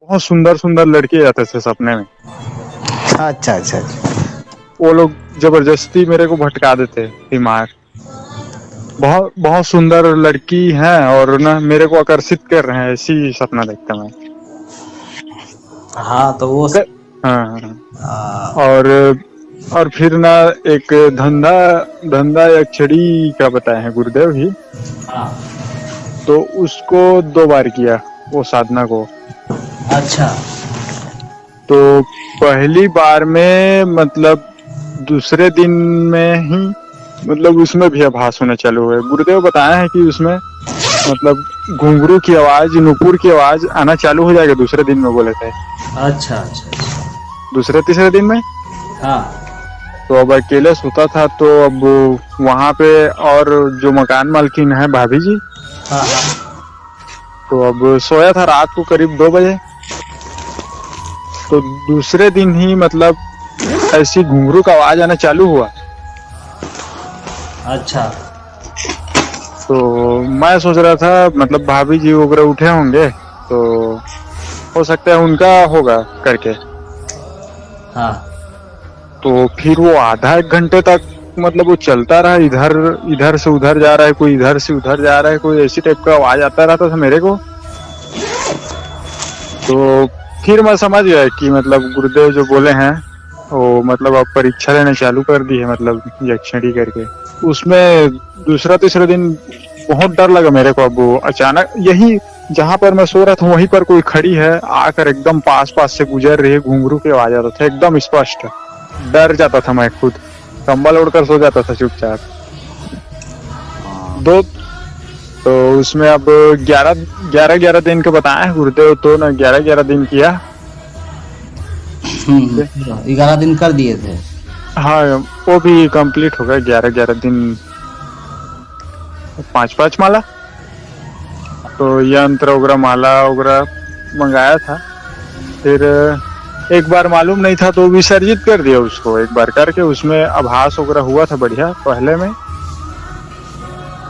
बहुत सुंदर सुंदर लड़के आते थे सपने में। अच्छा अच्छा अच्छा। वो लोग जबरदस्ती मेरे को भटका देते दिमाग। बहुत बहुत सुंदर लड़की हैं और ना मेरे को आकर्षित कर रहे हैं, ऐसी सपना देखता मैं। हाँ तो वो हाँ हाँ। आ, और फिर ना एक धंधा धंधा या छड़ी का बताए हैं गुरुदेव ही। हाँ। तो उसको 2 बार किया वो साधना को। अच्छा। तो पहली बार में मतलब दूसरे दिन में ही मतलब उसमें भी आभास होना चालू हुए। गुरुदेव बताए हैं कि उसमें मतलब घुंघरू की आवाज, नुपुर की आवाज आना चालू हो जाएगा दूसरे दिन में, बोले थे। अच्छा अच्छा अच्छा। दूसरे तीसरे दिन में। हाँ तो अब अकेले सोता था तो अब वहां पे और जो मकान मालकिन है भाभी जी, हाँ हाँ। तो अब सोया था रात को करीब 2 बजे। तो दूसरे दिन ही मतलब ऐसी घुंघरू का आवाज आना चालू हुआ। अच्छा। तो मैं सोच रहा था मतलब भाभी जी वगैरह उठे होंगे तो हो सकता है उनका होगा करके। हाँ। तो फिर वो आधा एक घंटे तक मतलब वो चलता रहा, इधर इधर से उधर जा रहा है, कोई इधर से उधर जा रहा है, कोई ऐसी टाइप का आवाज आता रहता था मेरे को। तो फिर मैं समझ गया कि मतलब गुरुदेव जो बोले हैं वो मतलब अब परीक्षा लेना चालू कर दी है, मतलब यक्षिणी करके। उसमें दूसरा तीसरा दिन बहुत डर लगा मेरे को। अब वो अचानक यही जहां पर मैं सो रहा था वहीं पर कोई खड़ी है, आकर एकदम पास पास से गुजर रही है, घुंघरू की आवाज आता था एकदम स्पष्ट। डर जाता था मैं खुद, कंबल ओढ़कर सो जाता था चुपचाप। दो तो उसमें अब 11 दिन के बताए हैं गुरुदेव, तो ना 11 दिन किया। 11 दिन कर दिए थे। हाँ वो भी कंप्लीट हो गया 11 दिन। 5 माला तो यंत्र वगैरह माला वगैरह मंगाया था। फिर एक बार मालूम नहीं था तो विसर्जित कर दिया उसको एक बार करके। उसमें आभास वगैरह हुआ था बढ़िया पहले में।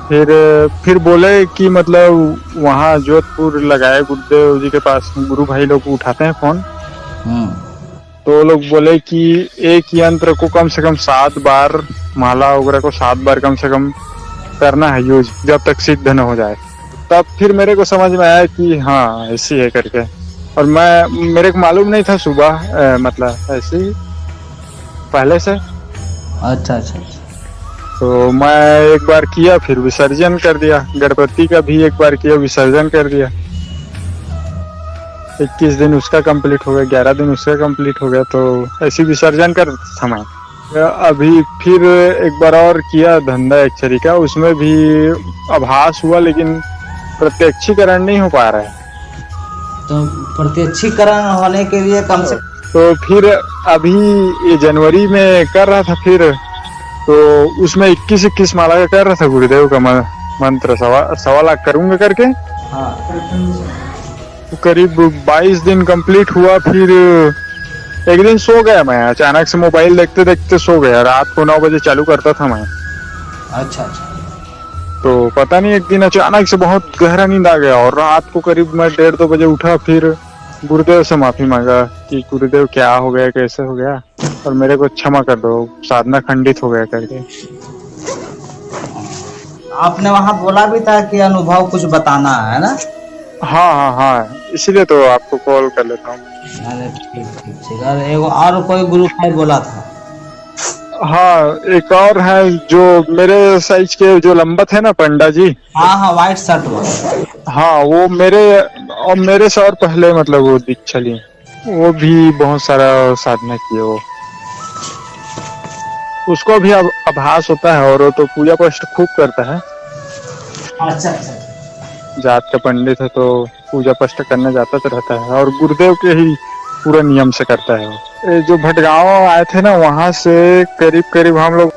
फिर बोले कि मतलब वहाँ जोधपुर लगाए गुरुदेव जी के पास, गुरु भाई लोग उठाते हैं फोन। तो वो लोग बोले कि एक यंत्र को कम से कम 7 बार, माला वगैरह को 7 बार कम से कम करना है यूज, जब तक सिद्ध न हो जाए। तब फिर मेरे को समझ में आया कि हाँ ऐसी है करके। और मेरे को मालूम नहीं था सुबह मतलब ऐसे ही पहले से। अच्छा अच्छा अच्छा। तो मैं एक बार किया फिर विसर्जन कर दिया। गणपति का भी एक बार किया, विसर्जन कर दिया। 21 दिन उसका कंप्लीट हो गया, 11 दिन उसका कंप्लीट हो गया। तो ऐसे विसर्जन कर था मैं। अभी फिर एक बार और किया धंधा एक्चरी का, उसमें भी आभास हुआ लेकिन प्रत्यक्षीकरण नहीं हो पा रहा है। तो प्रत्यक्षीकरण होने के लिए कम से तो फिर अभी ये जनवरी में कर रहा था। फिर तो उसमें 21 माला का कर रहा था गुरुदेव का मंत्र, 1.25 लाख करूंगा करके। हाँ। तो करीब 22 दिन कंप्लीट हुआ। फिर एक दिन सो गया मैं, अचानक से मोबाइल देखते देखते सो गया। रात को 9 बजे चालू करता था मैं। अच्छा अच्छा। तो पता नहीं एक दिन अचानक से बहुत गहरा नींद आ गया और रात को करीब मैं 1:30-2 बजे उठा। फिर गुरुदेव से माफी मांगा कि गुरुदेव क्या हो गया, कैसे हो गया, और मेरे को क्षमा कर दो, साधना खंडित हो गया करके। आपने वहाँ बोला भी था कि अनुभव कुछ बताना है ना। हाँ हाँ हाँ, इसीलिए तो आपको कॉल कर लेता हूँ। अरे ठीक ठीक ठीक। और एगो और कोई गुरु भाई बोला था। हाँ एक और है जो मेरे साइज के, जो लंबत है ना पंडा जी। हाँ हाँ, व्हाइट शर्ट वाला। हाँ वो मेरे से और पहले मतलब वो दीक्षा लिए। वो भी बहुत सारा साधना किए वो। उसको भी अब आभास होता है और वो तो पूजा पाठ खूब करता है। अच्छा अच्छा। जात का पंडित है तो पूजा पाठ करने जाता तो रहता है और गुरुदेव के ही पूरा नियम से करता है वो। जो भटगांव आए थे ना वहां से करीब करीब हम लोग